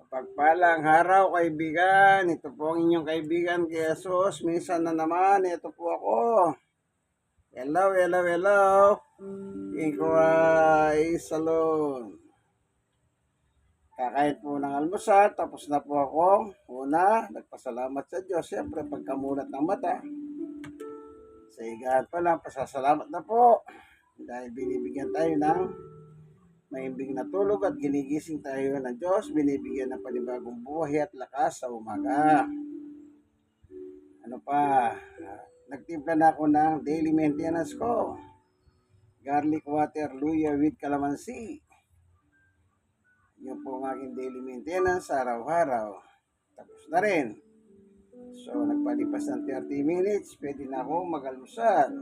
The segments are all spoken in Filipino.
Pagpalang araw, kaibigan. Ito po ang inyong kaibigan kay Jesus. Minsan na naman, ito po ako. Hello, hello, hello. Inquiry Salon. Kakain po ng almusal, tapos na po ako. Una, nagpasalamat sa Diyos. Siyempre, pagkamulat ng mata. Sa higaan pa lang, pasasalamat na po. Dahil binibigyan tayo ng maimbing na tulog at ginigising tayo ng Diyos, binibigyan ng panibagong buhay at lakas sa umaga. Ano pa, nagtimpla na ako ng daily maintenance ko. Garlic water, luya with calamansi. Yan po ang aking daily maintenance araw-araw. Tapos na rin. So, nagpalipas ng 30 minutes, pwede na ako mag-almusal.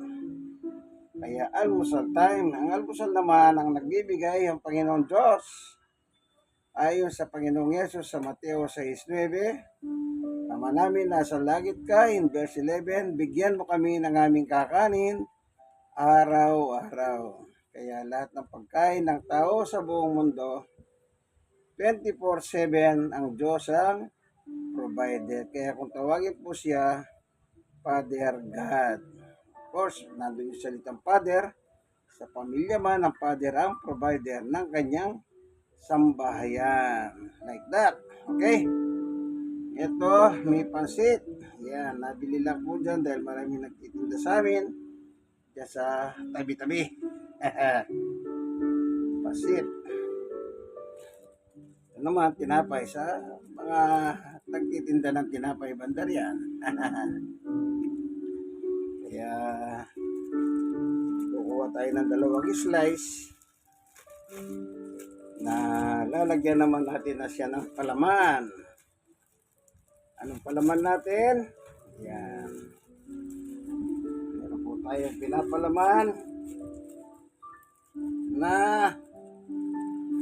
Kaya almusal time. Ang almusal naman ang nagbibigay ang Panginoon Diyos. Ayon sa Panginoong Yesus sa Mateo 6:9, Ama namin nasa langit ka, in verse 11, bigyan mo kami ng aming kakanin araw-araw. Kaya lahat ng pagkain ng tao sa buong mundo, 24/7 ang Diyos ang provider. Kaya kung tawagin po siya, Father God. Of course, nandun yung salitang Father. Sa pamilya man, ang Father ang provider ng kanyang sambahayan. Like that. Okay? Ito, may pansit. Yan, nabili lang po dyan dahil marami nagtitinda sa amin. Diyan sa tabi-tabi. Pansit. Ito naman, tinapay sa mga nagtitinda ng tinapay bandar yan. Kaya, kukuha tayo ng 2 slice na lalagyan naman natin na siya ng palaman. Anong palaman natin? Yan. Meron po tayong pinapalaman na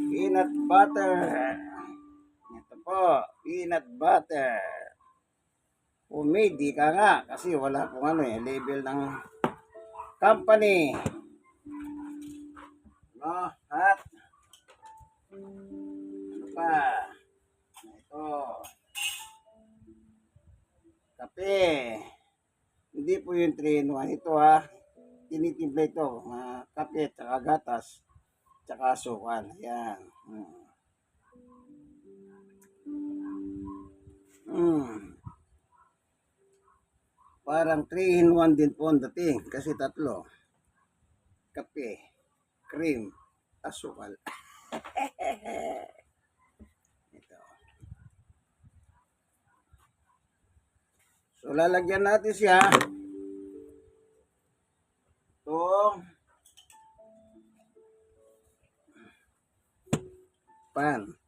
peanut butter. Ito po, peanut butter. Homemade, di ka nga. Kasi wala pong label ng company. No? At ano pa? Ito. Kape. Hindi po yung 3-in-1. Ito tinitimpla ito. Kape, tsaka gatas, tsaka asukal. Yan. Parang 3-in-1 din po ang dating. Kasi 3. Kape, cream, asukal. Ito. So, lalagyan natin siya. Ito. Pan.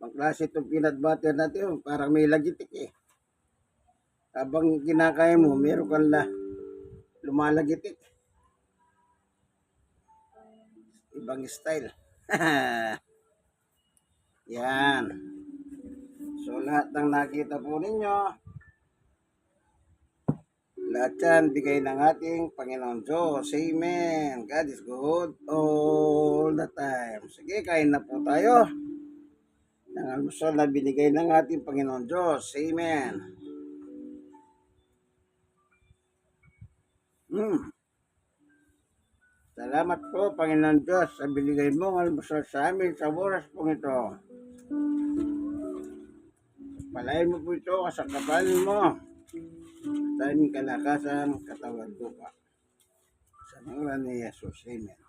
Ang klase itong peanut butter natin, parang may lagitik eh. Habang kinakain mo, meron kang lumalagitik. Ibang style. Yan. So, lahat ng nakita po ninyo, lahat yan, bigay ng ating Panginoon Diyos. Amen. God is good all the time. Sige, kain na po tayo ng almusal na binigay ng ating Panginoon Diyos. Amen. Salamat po, Panginoon Diyos, sa binigay mong almusal sa amin sa oras pong ito. Palain mo po ito, kasakabalin mo sa aming kalakasan, katawan lupa. Sa ngalan ni Jesus. Amen.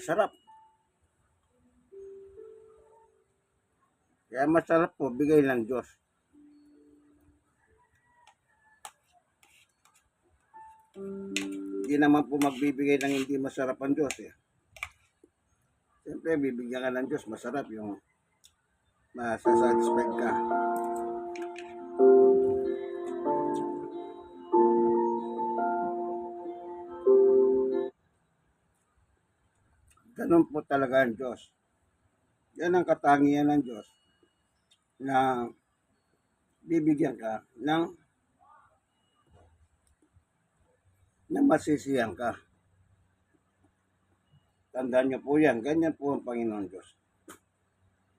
Masarap. Kaya masarap po, bigay ng Diyos. Hindi naman po magbibigay ng hindi masarap ang Diyos eh. Siyempre, bibigyan ka ng Diyos, masarap yung masasatisfied ka. Ganun po talaga ang Diyos. Yan ang katangian ng Diyos na bibigyan ka ng masisiyan ka. Tandaan niyo po yan. Ganyan po ang Panginoon Diyos.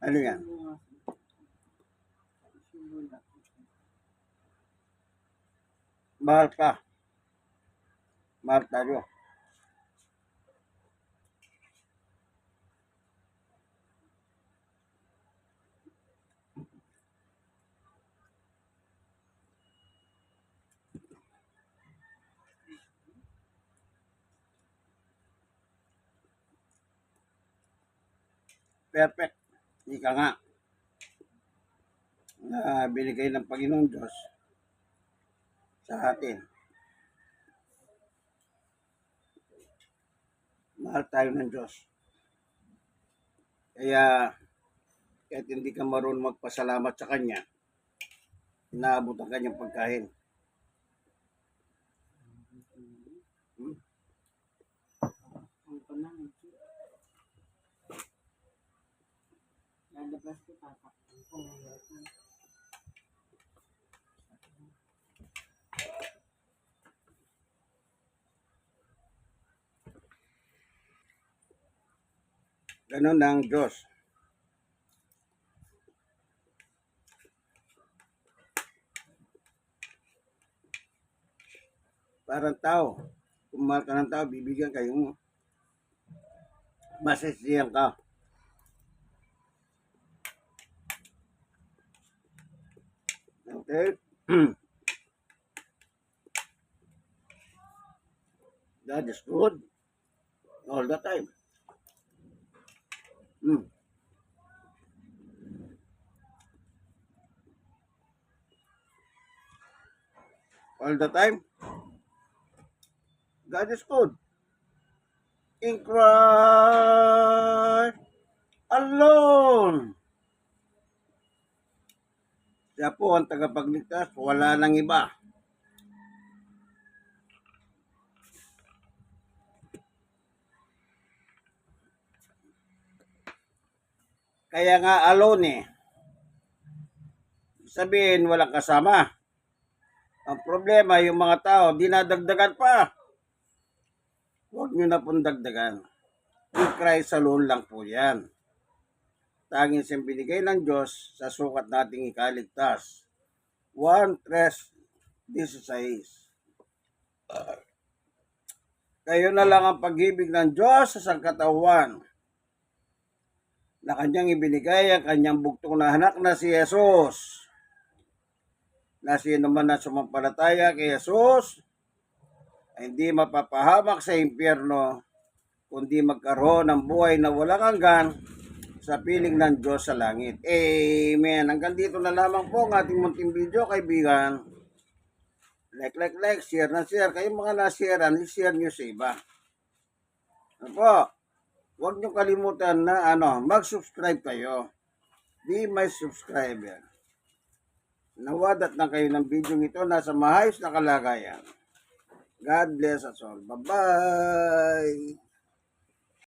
Ano yan? Mahal ka. Mahal tayo. Perfect. Ika nga. Na binigay ng Panginoong Diyos sa atin. Mahal tayo ng Diyos. Kaya, kahit hindi ka marunong magpasalamat sa Kanya, inaabot ang Kanyang pagkain. Ganon ang Diyos. Parang tao. Kung mahal ka ng tao, bibigyan kayo mo. Masisiyan ka. Okay? That is good. All the time. All the time. God is good. In Christ alone. Siya po ang tagapagligtas. Wala nang iba. Kaya nga alone eh. Sabihin walang kasama. Ang problema, yung mga tao, dinadagdagan pa. Huwag nyo na pong dagdagan. In Christ alone lang po yan. Tanging siyang binigay ng Diyos sa sukat nating ikaligtas. 1:3:16. Kayo na lang ang pag-ibig ng Diyos sa sangkatawan na kanyang ibinigay ang kanyang bugtong na anak na si Jesus. Na sino man na sumampalataya kay Jesus ay hindi mapapahamak sa impyerno, kundi magkaroon ng buhay na walang hanggan sa piling ng Diyos sa langit. Amen. Hanggang dito na lamang po ang ating munting video, kaibigan. Like, share na share. Kayong mga na-sharean, i-share nyo sa iba. Ano po? Huwag nyo kalimutan na mag-subscribe kayo. Be my subscriber. Nawadat na kayo ng video ito nasa maayos na kalagayan. God bless us all. Bye-bye!